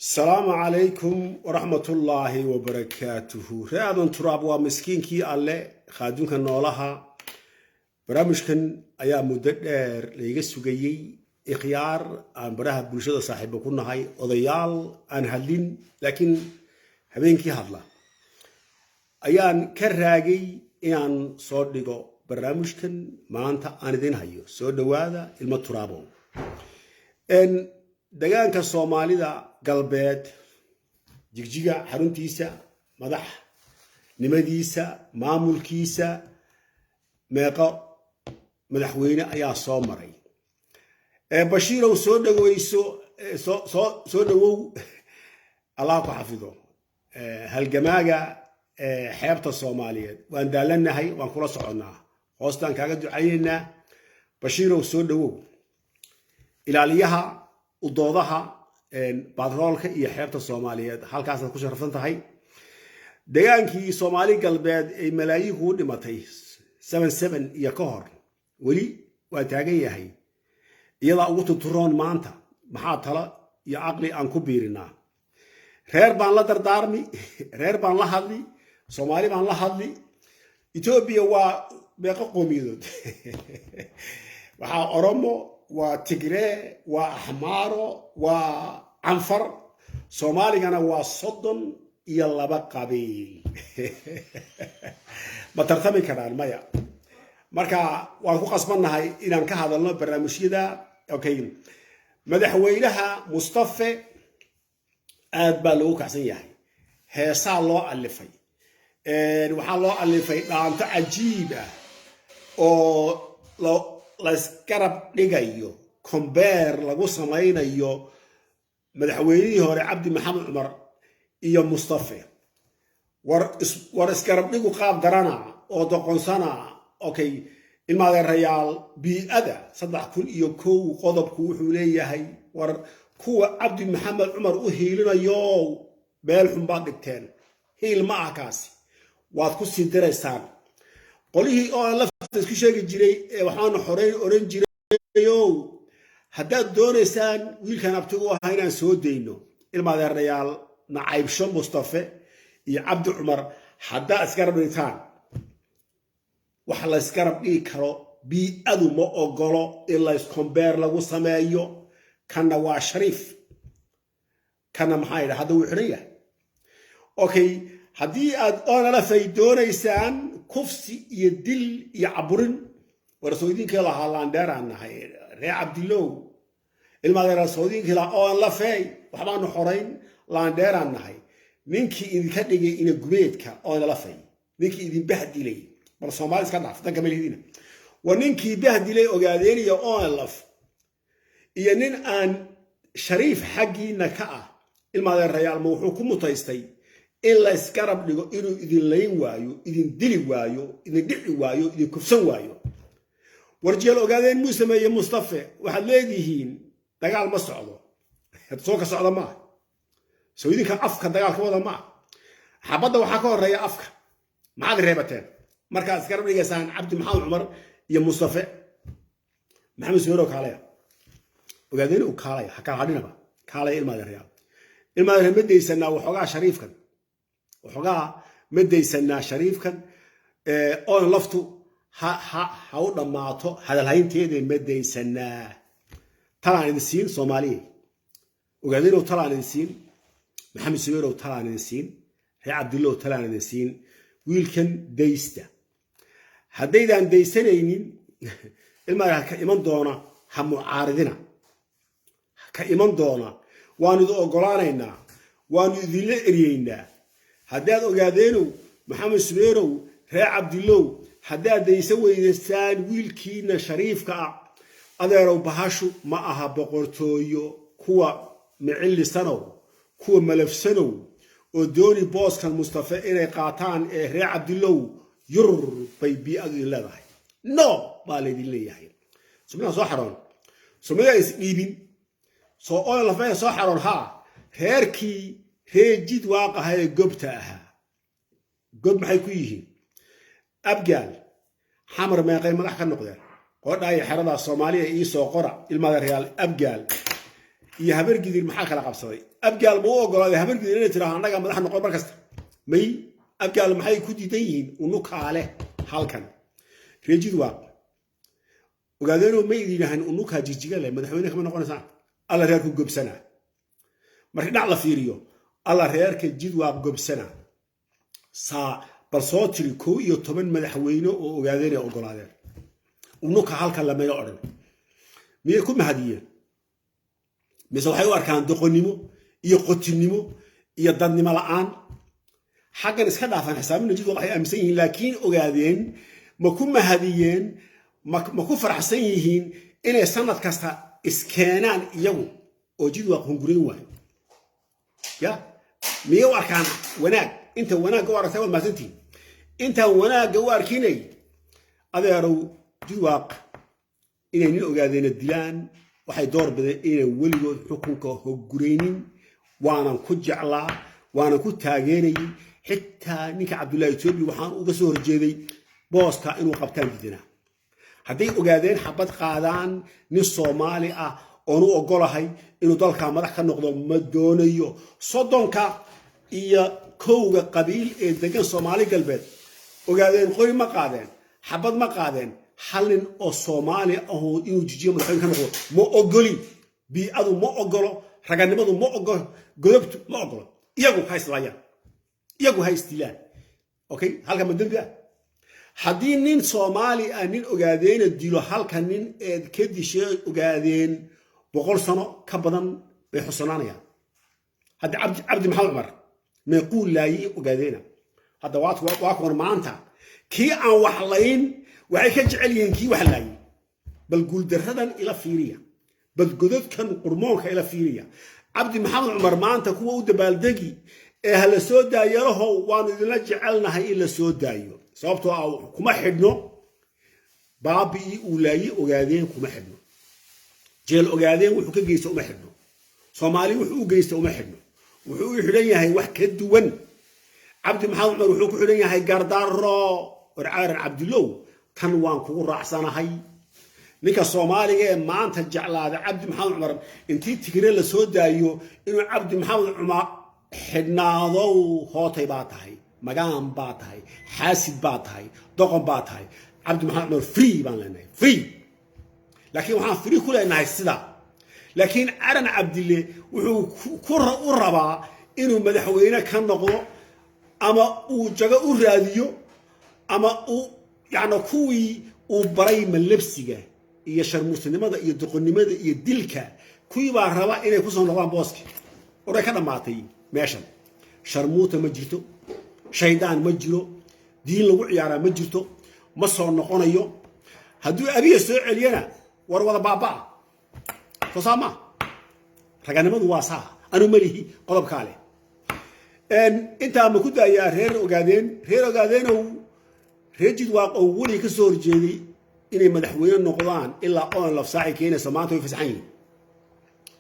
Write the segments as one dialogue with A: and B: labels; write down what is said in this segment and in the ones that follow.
A: السلام عليكم ورحمة الله وبركاته. رأينا تراب ومسكين كي الله خادم كان نولها برامج كان أيام مدة ليجس وجيي إخيار عن براه بلشة صاحب كنا هاي أضيال عن هالين لكن هبين كي هذلا أيام كراجي أيام صادقة برامج كان ما أنت أنا دين هايو صاد هذا المترابو إن دجاجة الصومالي دا قلبات جيجا حرنتيسا مدح نمديسا معمول كيسا ماقا مدحوينة أيا صومري بشير وسود ويسو سود وو الله حفظه هالجماعة حيبة الصومالية وأن دالنا هاي وأن كل صعنا خاصة كأجد عيننا بشير وسود وو إلى ليها وضوضها باترولك iyo xeebta Soomaaliyeed halkaas aad ku sharafan tahay deegaankii Soomaali galbeed ay malaayiin ku dhimatay 77 iyo ka hor wali waa taagan yahay iyada ugu tuturoon maanta maxaa tala iyo aqli aan ku biirinaa reer baan la dardaarmi reer baan la hadli Soomaali baan la hadli Ethiopia waa beeqa qoomiyadood waxa Oromo وتجري وأحمارو وعنفر صومالي أنا وصدن يلا بقبيل ما ترتمي كمان مايا مركا وأنكو قسمنا هاي إذا كان هذا الله برنامج ده أوكي مدحويلها مصطفى أدبلوك عسية هي صالو ألفي وحالو ألفي أنت عجيبة أو لو لاسكرب دغايو كومبير lagu sameeynayo madaxweynihii hore Cabdi Maxamed Cumar iyo Mustafa war iskarab dhigu qaab darana oo doqonsana okay ilmaada reyaal bi'ada 3,001 qodobku wuxuu leeyahay war kuwa Cabdi Maxamed Cumar u hiilinayo beel xun baad dhigteen hiil ma akaasi waad ku sii diraysaan qolihii oo la isku sheegi jiray waxaan xoreyn oran jirayo haddaad doonaysaan wiilkan abtigu ah inaan soo deyno ilmaada reyaal naayib shan Mustafa iyo Cabdi Cumar hadda iskarab dhigtaan waxa la iskarab dhigi karo bi'adu ma ogolo illa iskombeer lagu sameeyo kana waa Shariif kana maxay hadda wuu xiraya okay haddii aad oona faydoonaysan kufsi iyo dil iyo caburin warsoodinka la haalandeeranahay ree Cabdilow ilmaada soodinka la oo la fay waxbaanu xoreyn laandeeranahay ninkii idinka dhigay ina gubeedka oo la fay ninkii idin bahdilay bal Soomaali iska dhaaf tan kamalihiina wa ninkii bahdilay ogaadeen iyo oo laf iyo nin aan Shariif xaqiina ka ah ilmaada reyaal ma wuxuu ku mutaystay إلا إسكارب لجو إنه إذن لين وايو إذن دلي وايو إذن دعي وايو إذن كفسن وايو ورجال أوجادين مسلمة يا مصطفى واحد ليديهين دجال ما صعده هتصوك صعده ما سويدين كان أفكار دجال كودا ما حبضة وحكوا الريا أفكار ما عاد ريبتين مركز إسكارب لجو سان عبد محمد عمر يا مصطفى محمد سويروك عليه أوجادين وكالي حكى علينا بقى كالي المدريال مدي سنة وحقا شريف كان وحقا مدي سنة شريف كان أون لفتو هاو دماتو هذا الهين تيدي مدي سنة طلع ندسين صومالي وقادينو طلع ندسين محمد سويرو طلع ندسين هي عبد الله طلع ندسين ويلكن ديستا هديدان ديسانينين إما كإيمان دونا هم معارضنا كإيمان دونا وانو دو أقلانينا وانو ذي لئرينا هداد أقادينو محمد سويرو ري عبد الله هداد يسوي دستان ويلكينا شريف كا أدارو بهاشو معها بقرطويو كوا معلي سنو كوا ملف سنو ودوني بوس كان مصطفى إني قاطان ري عبد الله ير بي أدو الله داي نو بالي دي اللي يحيي سمنا صحرون سمنا إسقيبين سو أول لفين صحرون ها هيركي هيجيد واقع هاي قبتها قب محي كويهين أبقال حمر ما يقيم مدح كالنقدر قد أي حرضة الصومالية إيسو قرع المدى ريال أبقال iyo habar gidir maxaa kala qabsaday abgaal buu ogolaaday habar gidir inay tiraahdo annaga madax noqon markasta may abgaal maxay ku diidan yihiin unukaale halkan reejid waa ogaadeen oo may idinahan unuka jijiga leh madaxweyne kama noqonaysaa alla reerku gobsana marka dhac la fiiriyo alla reerka jid waa gobsana saa bal soo tiri 11 madaxweyne oo ogaadeen ogolaadeen unuka halkan la meeyo oran miyay ku mahadiyeen mise waxay u arkaan doqonnimo iyo qotinimo iyo dadnimo la'aan xaqan iska dhaafan xisaabina jid waxay aaminsan yihiin laakiin ogaadeen ma ku mahadiyeen ma ku faraxsan yihiin inay sanad kasta iskeenaan iyagu oo jid waa qungurin waayo ya miyay u arkaan wanaag inta wanaag u aragtay waa maasantii inta wanaag u arkinay adeerow jid waa inay nin ogaadeen dilaan waxay door bideen inay weligood xukunka hogureynin waanan ku jeclaa waanan ku taageeray xitaa ninka Cabdullaahi Toobi waxaan uga soo horjeeday booska inuu qabtaan didina hadday ogaadeen xabad qaadaan nin Soomaali ah oo uu ogolahay inuu dalka madax ka noqdo ma doonayo sodonka iyo kowga qabiil ee degan Soomaali galbeed ogaadeen qori ma qaadeen xabad ma qaadeen حلن أو صومالي أو إنه جيجي مدحين كانوا ما أقولي بيأذو ما أقوله رجعني بدو ما أقوله قلبت ما أقوله يجو هاي سلايا يجو هاي استيلان أوكي هل كان مدن بيا حدين نين صومالي أنين أقادين الديلو هل كان نين كدي شيء أقادين بقول سنة كبدن بحسنانيا هذا عبد محمد عمر ما يقول لا أقادينا هذا واقع معناتها كي عن وحلين waxay ka jecel yihiin kii wax laayay bal guul daradan ila fiiriya bal godadkan qurmoonka ila fiiriya abdi maxamed umar maanta kuwa u dabaaldegi ee hala soo daayaraho waan idin jecelnahay ila soo daayo sababtoo ah kuma xidhno baabi uu laayay ogaadeen kuma xidhno jeel ogaadeen wuxuu ka geystay uma xidhno Soomaali wuxuu u geystay uma xidhno wuxuu u xidhan yahay wax ka duwan abdi maxamed umar wuxuu ku xidhan yahay gardaaro warcaar abdilow kan waan kugu raacsanahay ninka Soomaaliga ee maanta jeclaada Cabdi Maxamed Umar intii tigre la soo daayo inuu Cabdi Maxamed Umar xidhnaado hootay baa tahay magaan baa tahay xaasid baa tahay doqon baa tahay Cabdi Maxamed Umar free baan leenahay free laakiin waxaan free ku leenahay sida laakiin Aran Cabdille wuxuu ku rabaa inuu madaxweyne ka noqdo ama uu jago u raadiyo ama uu يعني كوي وبراي من لبسيجا هي شرموس النماذج هي دقون النماذج هي دلكا كوي بعرفة إنه يكون نظام باسك وده كذا معطي ماشان شرموت مجرته شيطان مجره دين لو يعني مجرته مصر نقونا يوم هدو أبي السؤال علينا ورا بابا فصامة رجعنا من واسع أنا مليه قلب كاله إن أنت ما كنت يا هير وقاعدين رجد واقع ولي كسور جدي إني مدحوين النقضان إلا أن لفصاعي كينا سمعته يفسحين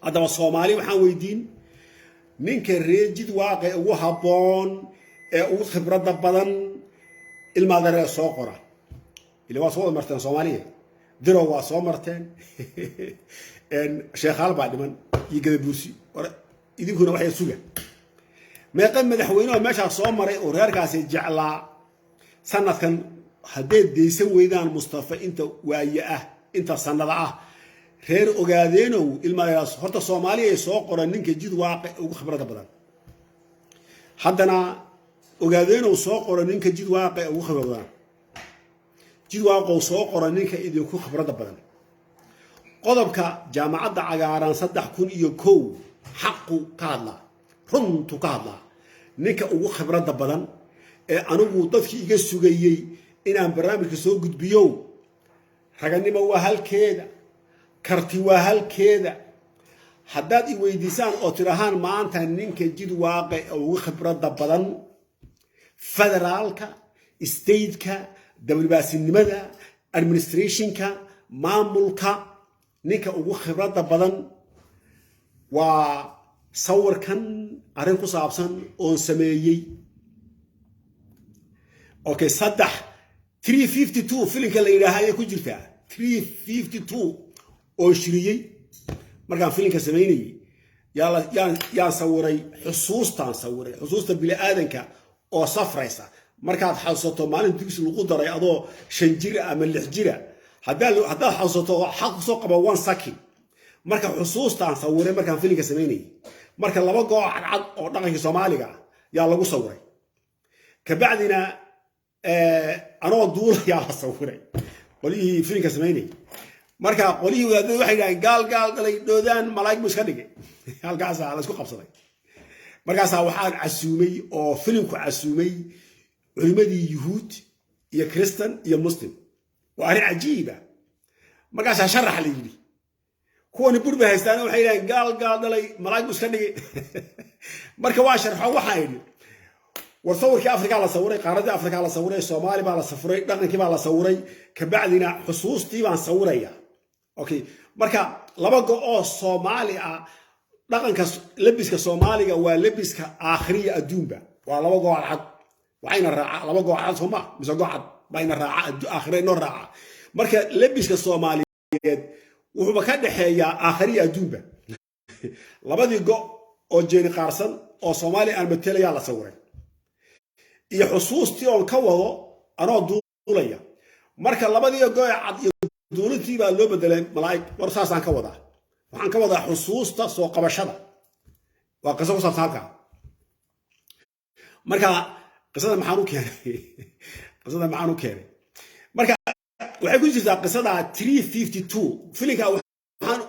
A: هذا الصومالي وحاويدين منك رجد واقع وهابون أو خبرة بدن المدرسة صقرة اللي هو صوت مرتين صومالية دروا صوت مرتين إن شيخ بعد من يجذب بوسي إذا كنا واحد سوق ما يقدم مدحوينه ماشى صوت مرة ورجع كاس جعلا سنة كان هديت دي سوي دان مصطفى انت واياه انت سنة غير اوغادينو المدرسة horta Soomaaliya soo qoran ninka jid waaqi ugu khibrada badan haddana ogaadeen oo soo qoran ninka jid waaqi ugu khibrada badan jid waaqo soo qoran ninka idinku khibrada badan qodobka jaamacadda cagaaran 3,001 xaqu ka hadla runtu ka hadla ninka ugu khibrada badan ee anigu dadkii iga sugayay inaan barnaamijka soo gudbiyo raganimo waa halkeeda karti waa halkeeda haddaad i weydiisaan oo tirahaan maanta ninka jid waaqi ugu khibrada badan federaalka stateka dawladnimada administrationka maamulka ninka ugu khibrada badan waa sawirkan arrin ku saabsan oo sameeyay اوكي صدح 352 فيلم كلا يراها كجرتا 352 او شريي markaan filimka sameeyay يا صوري حصوص بلا آدنك أو صفريسة مركات حصته مالين تجلس القدرة يا أضو شنجرة أم الحجرة هذا حصته حق سوق بوان سكي مركا حصوص صوري مركا فيلم كسميني مركا لما قاع عد أو نقش سوماليا يا لو صوري كبعدنا أنا دول يا صوري قولي فيلم كسميني marka qolihii wadaadadu waxay yiraahdeen gaal galay doodaan malaa'ig muska dhigay halkaas la isku qabsaday markaas waxaan casuumay oo filimku casuumay culimadii yuhuud iyo kristan iyo muslim waa arrin cajiiba markaas sharax la yiri kuwan burba haystaan waxay yiraahdeen gaal galay malaa'ig muska dhigay marka waa sharxo waxa yiri وصورك أفريقيا على صوري قارة أفريقيا على صوري الصومالي على صوري دقن كيف على صوري كبعدنا حصوص تيبان صوريا أوكي مركا لبقى الصومالي دقن لبس كصومالي ولبس كآخرية الدوبة ولبقى على حد وعين الرعاء لبقى على هما مش قاعد بين الرعاء آخرين الرعاء مركا لبس كصومالي وهو كان حيا آخرية الدوبة لبقى أو جيني قارسن أو صومالي المثلية على صوري iyo xusuustii oo ka wado anoo duulaya marka labadii gooy cad iyo duulintii baa loo bedelay malaa'ig warsaasaan ka wadaa waxaan ka wadaa xusuusta soo qabashada waa qiso ku saabsan halka marka qisada maxaan u keenay marka waxay ku jirtaa qisada 352 filinka waxaan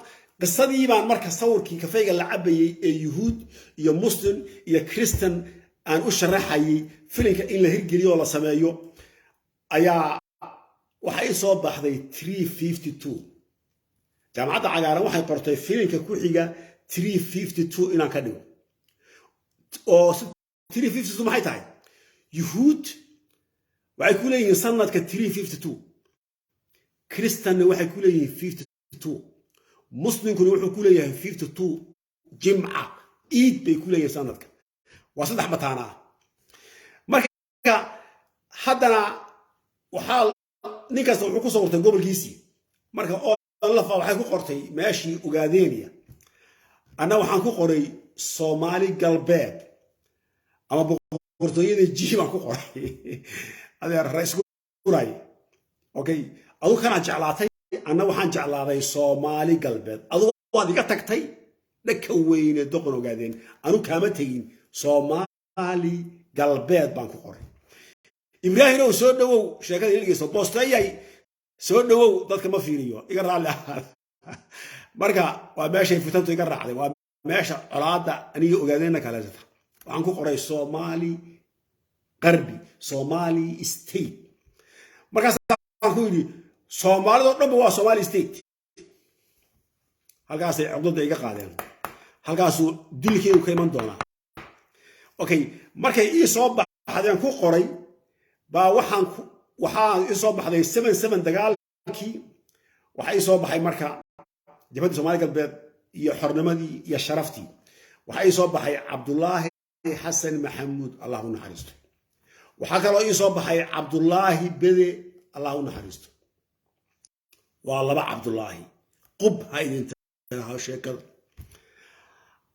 A: qisadii baan marka sawirkii kafeega la cabayay ee yuhuud iyo muslim iyo kristan aan u sharaxay filinka in la hirgeliyo la sameeyo ayaa waxay soo baxday 352 jaamacadda cagaaran waxay qortay filinka ku xiga 352 inaan ka dhigo oo 352 maxay tahay yuhuud waxay ku leeyihiin sanadka 352 kristanna waxay ku leeyihiin 52 muslimkuna wuxuu ku leeyahay 52 jimca iid bay ku leeyihiin sanadka وصدح متانا مركا حدنا وحال نيكاس wuxuu ku soo qortay gobolkiisii marka oo lafa waxay ku qortay meeshii ogaadeenaya ana waxaan ku qoray Soomaali galbeed ama boqortooyada jiiban ku qoray adeer ra'iis guray okay adu kana jeclaatay ana waxaan jeclaaday Soomaali galbeed adu waad iga tagtay dhaka weyne doqon ogaadeen anu kaama tagin Soomaali galbeed baan ku qoray Ibrahim oo soo dhawow sheekada ilgiiso boostayay soo dhawow dadka ma fiiriyo iga raali ah marka waa meesha fitantu iga raacday waa meesha colaada aniga ogaadeenna kala jirta waxaan ku qoray Soomaali qarbi Soomaali state markaas aan ku yiri Soomaalidu dhan waa Soomaali state halkaas ay codada iga qaadeen halkaas dilkii uu ka iman doonaa okay markay ii soo baxdeen ku qoray baa waxaan ii soo baxday 77 dagaalkii waxa ii soo baxay marka jabhadda Soomaali galbeed iyo xornimadii iyo sharaftii waxa ii soo baxay Cabdullaahi Xasan Maxamuud Allahu naxariisto waxa kale oo ii soo baxay Cabdullaahi Bede Allahu naxariisto waa laba Cabdullaahi qub haydinta sheekada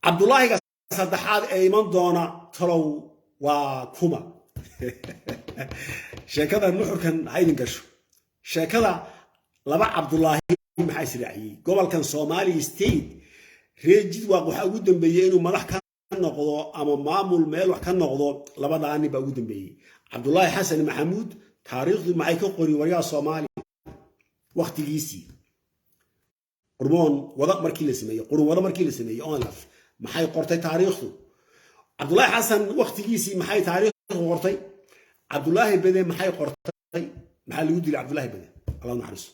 A: Cabdullaahi saddexaad ee iman doona talow waa kuma sheekada nuxurkan haydin gasho sheekada laba Cabdullaahi maxay siraaciyay gobolkan Soomaali state reejid waa waxa ugu dambeeyay inuu madax ka noqdo ama maamul meel wax ka noqdo labadaani baa ugu dambeeyay Cabdullaahi Xasan Maxamuud taariikhdu maxay ka qori wariyaha Soomaali waqtigiisii qurmoon wada markii la sameeyay qurun wada markii la sameeyay on laf maxay qortay taariikhdu Cabdullaahi Xasan waqtigiisii maxay taariikhdu qortay Cabdullaahi Bede maxay qortay maxaa lagu dilay Cabdullaahi Bede Allah naxariiso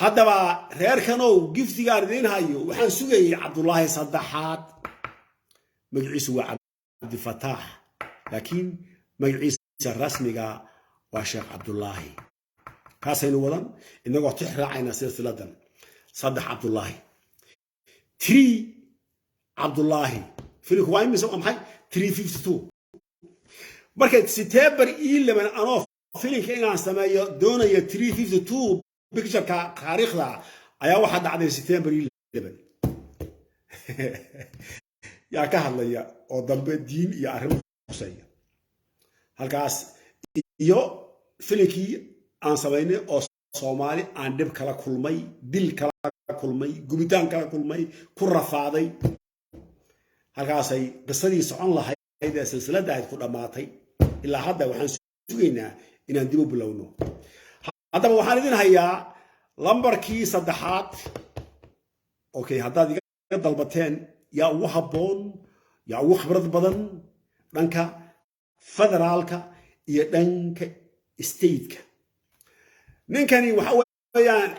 A: haddaba reerkanow giftiga ardeen hayo waxaan sugayay Cabdullaahi saddexaad magaciisu waa Cabdi Fataax laakiin magaciisa rasmiga waa Sheekh Cabdullaahi kaasaynu wadan inagoo tixraacayna silsiladan صدح عبد الله تري عبد الله فيلك واي مسوي أم حاجة 352 مركز سيتابر إلا من أنا فيلك إن سمايا دون يا 352 بيكتشر كتاريخ لا أيا واحد عدد سيتابر إلا من yaa ka hadlaya oo dambe diin iyo arrimo khusaya halkaas iyo filikii aan samaynay oo Soomaali aan dib kala kulmay dil kala kulmay gubitaan kala kulmay ku rafaaday halkaas ay qisadii socon lahayd ee silsiladda ay ku dhamaatay ilaa hadda waxaan sugaynaa inaan dib u bilowno haddaba waxaan idin hayaa lambarkii saddexaad okay haddaad iga dalbateen yaa ugu habboon yaa ugu khibrad badan dhanka federaalka iyo dhanka stateka ninkani waxa weeyaan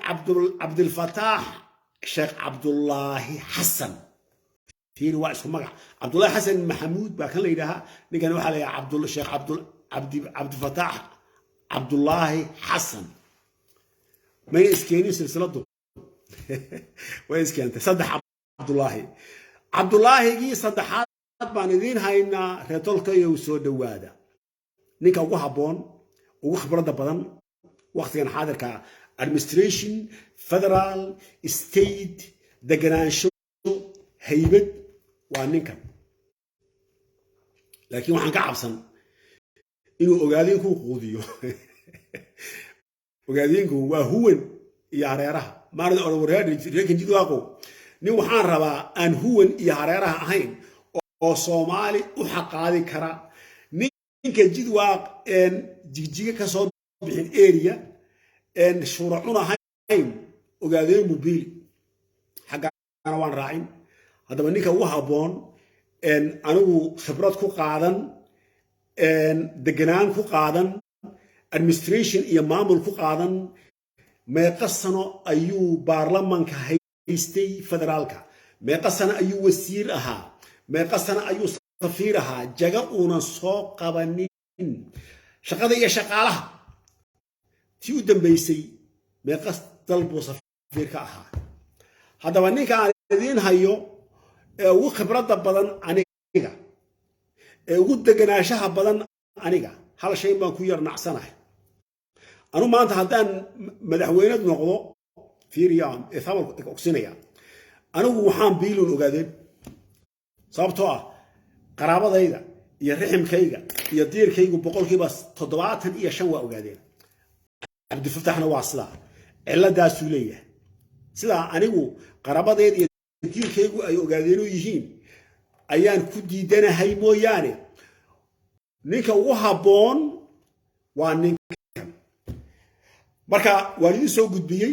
A: cabdulfataax sheekh cabdullaahi xasan fiiri waa isku magac cabdullaahi xasan maxamuud baa kan la yidhaahaa ninkani waxaa la yidhaha sheekh cabdulfataax cabdullaahi xasan mayna iskeenin silsiladu way iskeentay saddex cabdullaahigii saddexaad baan idiin haynaa reetolkayow soo dhowaada ninka ugu habboon ugu khibradda badan waqtigan xaadirka administration federal state deganaansho haybad waa ninkan laakiin waxaan ka cabsan inuu ogaadinku quudiyo ogaadinku waa huwan iyo hareeraha maarad reerkan jidwaaqo nin waxaan rabaa aan huwan iyo hareeraha ahayn oo Soomaali u xaqaadi kara ninka jidwaaq jigjiga ka soo bixin area shuruucuna ahayn ogaadeen mobil xaqana waan raacin haddaba ninka ugu habboon anigu khibrad ku qaadan deganaan ku qaadan administration iyo maamul ku qaadan meeqa sano ayuu baarlamaanka haystay federaalka meeqa sano ayuu wasiir ahaa meeqa sano ayuu safiir ahaa jaga una soo qabanin shaqada iyo shaqaalaha tii u dambeysay meeqa dalbu safiir ka ahaa haddaba ninka aan idiin hayo ee ugu khibradda badan aniga ee ugu deganaanshaha badan aniga hal shay baan ku yar nacsanahay anu maanta haddaan madaxweyne noqdo fiiriyaan ethamal ogsinaya anigu waxaan biilun ogaadeen sababtoo ah qaraabadayda iyo riximkayga iyo diirkaygu boqolkiiba 75 waa ogaadeen cabdifataxna waa sidaa ciladaasuu leeyahay sidaa anigu qaraabadayda iyo diirkaygu ay ogaadeen yihiin ayaan ku diidanahay mooyaane ninka ugu habboon waa ninkan marka waan idin soo gudbiyey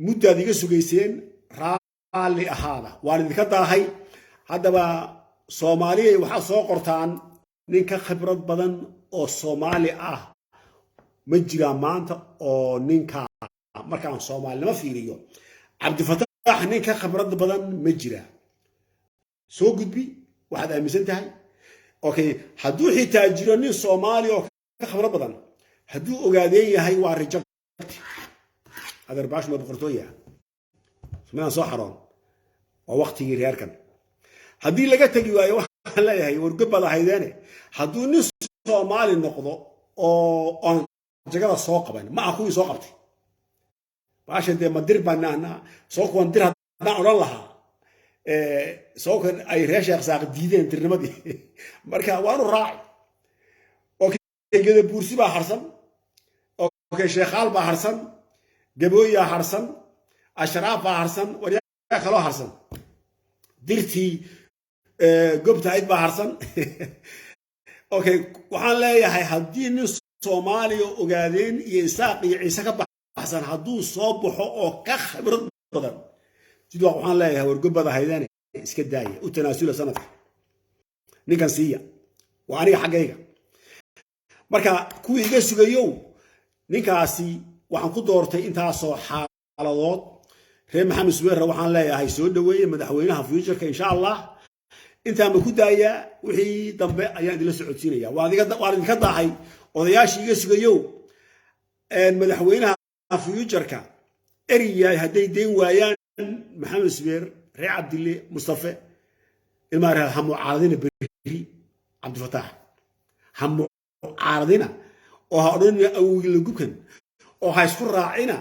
A: muddaad iga sugayseen raalli ahaada waan idinka daahay haddaba Soomaaliya waxaa soo qortaan ninka khibrad badan oo Soomaali ah ma jira maanta oo ninka markaan Soomaalnimo fiiriyo cabdifatax ninka khibrad badan ma jira soo gudbi waxaad aaminsan tahay okay hadduu xitaa jiro nin Soomaali oo ka khibrad badan hadduu ogaadeen yahay waa reject aderbaash ma boqortooya ma soo xaroon waa waqtigii reerkan haddii laga tagi waayo waxaan leeyahay wargabada haydeene hadduu nin Soomaali noqdo oo aan jagada soo qaban ma aha kuwii soo qabtay baasha dee madir banaana soo kuwan dir haddaan odhan lahaa soo kan ay reer sheekh saaq diideen dirnimadii marka waanu raaci okay gada buursi baa harsan okay sheekhaal baa harsan gabooyaa harsan ashraaf baa harsan wariyaa kaloo harsan dirtii gobta ayd baa harsan okay waxaan leeyahay haddii nin Soomaaliya ogaadeen iyo isaaq iyo ciise ka baxsan hadduu soo baxo oo ka khibrad badan sidoo waxaan leeyahay wargabada haydaan iska daaya u tanaasula sanadka ninkan siiya waa aniga xaggayga marka kuwii iga sugayow ninkaasi waxaan ku doortay intaasoo xaaladood reer maxamed suweer waxaan leeyahay soo dhaweeyay madaxweynaha future insha Allah inta ma ku daaya wixii dambe ayaan idin la socodsiinaya waan idinka daahay odayaashii iga sugayow madaxweynaha future-ka eriyay hadday deyn waayaan maxamed suweer reer cabdille mustafa ilmaha hamu caaradina beri cabdifatax hamu caaradina oo ha odhanina awgiila gubkan oo ha isku raacina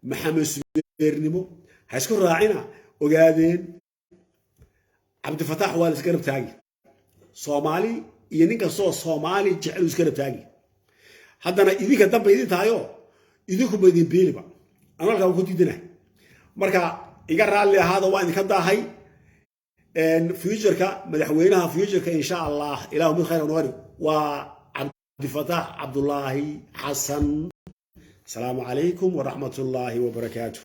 A: maxamed suweernimo ha isku raacina ogaadeen عبد الفتاح هو اللي سكرب تاجي صومالي ينك صو صومالي جعلوا سكرب تاجي هذا أنا إذا كتب بيدي تايو إذا كنت بيدي بيلي بقى أنا لو كنت دينا مركا يقرأ لي هذا وين كذا هاي إن فيوتشرك مدحوينها فيوتشرك إن شاء الله إله من خير ونوري وعبد الفتاح عبد الله حسن السلام عليكم ورحمة الله وبركاته.